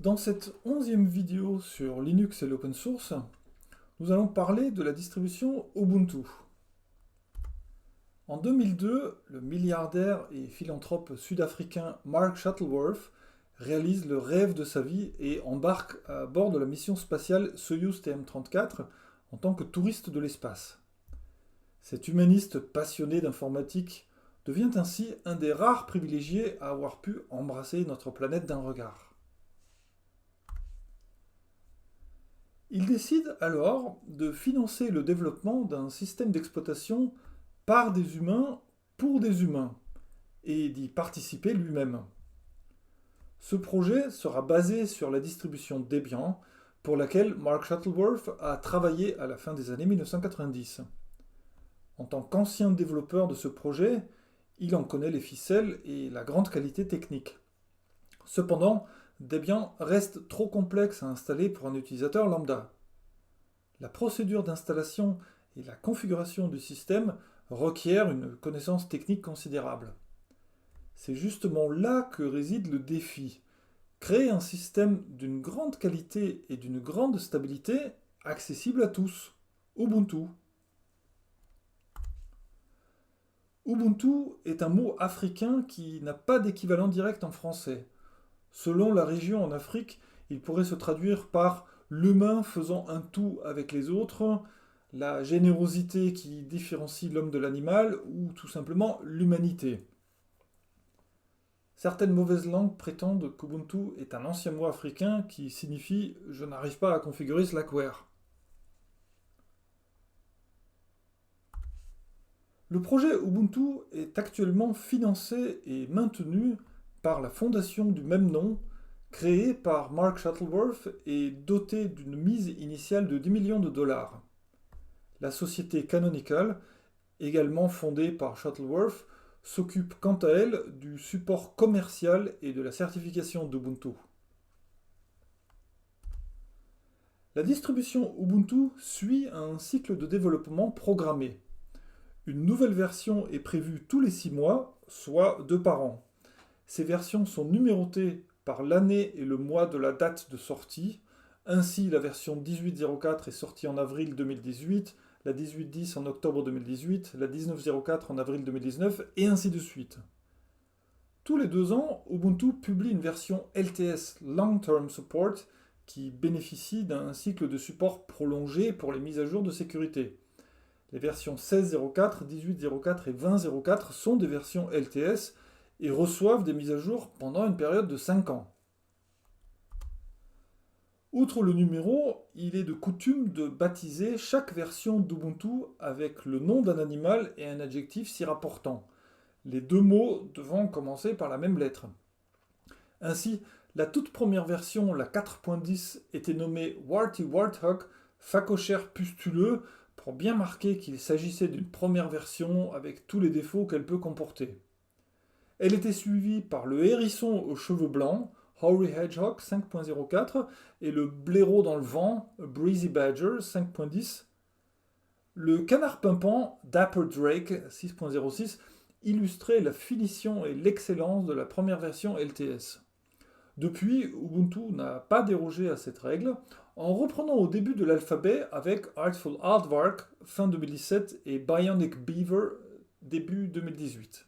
Dans cette 11e vidéo sur Linux et l'open source, nous allons parler de la distribution Ubuntu. En 2002, le milliardaire et philanthrope sud-africain Mark Shuttleworth réalise le rêve de sa vie et embarque à bord de la mission spatiale Soyuz TM-34 en tant que touriste de l'espace. Cet humaniste passionné d'informatique devient ainsi un des rares privilégiés à avoir pu embrasser notre planète d'un regard. Il décide alors de financer le développement d'un système d'exploitation par des humains pour des humains et d'y participer lui-même. Ce projet sera basé sur la distribution Debian pour laquelle Mark Shuttleworth a travaillé à la fin des années 1990. En tant qu'ancien développeur de ce projet, il en connaît les ficelles et la grande qualité technique. Cependant, Debian reste trop complexe à installer pour un utilisateur lambda. La procédure d'installation et la configuration du système requièrent une connaissance technique considérable. C'est justement là que réside le défi. Créer un système d'une grande qualité et d'une grande stabilité accessible à tous. Ubuntu. Ubuntu est un mot africain qui n'a pas d'équivalent direct en français. Selon la région en Afrique, il pourrait se traduire par l'humain faisant un tout avec les autres, la générosité qui différencie l'homme de l'animal, ou tout simplement l'humanité. Certaines mauvaises langues prétendent qu'Ubuntu est un ancien mot africain qui signifie je n'arrive pas à configurer Slackware. Le projet Ubuntu est actuellement financé et maintenu par la fondation du même nom, créée par Mark Shuttleworth et dotée d'une mise initiale de 10 millions de dollars. La société Canonical, également fondée par Shuttleworth, s'occupe quant à elle du support commercial et de la certification d'Ubuntu. La distribution Ubuntu suit un cycle de développement programmé. Une nouvelle version est prévue tous les 6 mois, soit 2 par an. Ces versions sont numérotées par l'année et le mois de la date de sortie. Ainsi, la version 18.04 est sortie en avril 2018, la 18.10 en octobre 2018, la 19.04 en avril 2019, et ainsi de suite. Tous les 2 ans, Ubuntu publie une version LTS Long Term Support qui bénéficie d'un cycle de support prolongé pour les mises à jour de sécurité. Les versions 16.04, 18.04 et 20.04 sont des versions LTS et reçoivent des mises à jour pendant une période de 5 ans. Outre le numéro, il est de coutume de baptiser chaque version d'Ubuntu avec le nom d'un animal et un adjectif s'y rapportant, les 2 mots devant commencer par la même lettre. Ainsi, la toute première version, la 4.10, était nommée Warty Warthog, phacochère pustuleux, pour bien marquer qu'il s'agissait d'une première version avec tous les défauts qu'elle peut comporter. Elle était suivie par le hérisson aux cheveux blancs, Hoary Hedgehog 5.04, et le blaireau dans le vent, Breezy Badger 5.10. Le canard pimpant, Dapper Drake 6.06, illustrait la finition et l'excellence de la première version LTS. Depuis, Ubuntu n'a pas dérogé à cette règle, en reprenant au début de l'alphabet avec Artful Aardvark fin 2017 et Bionic Beaver début 2018.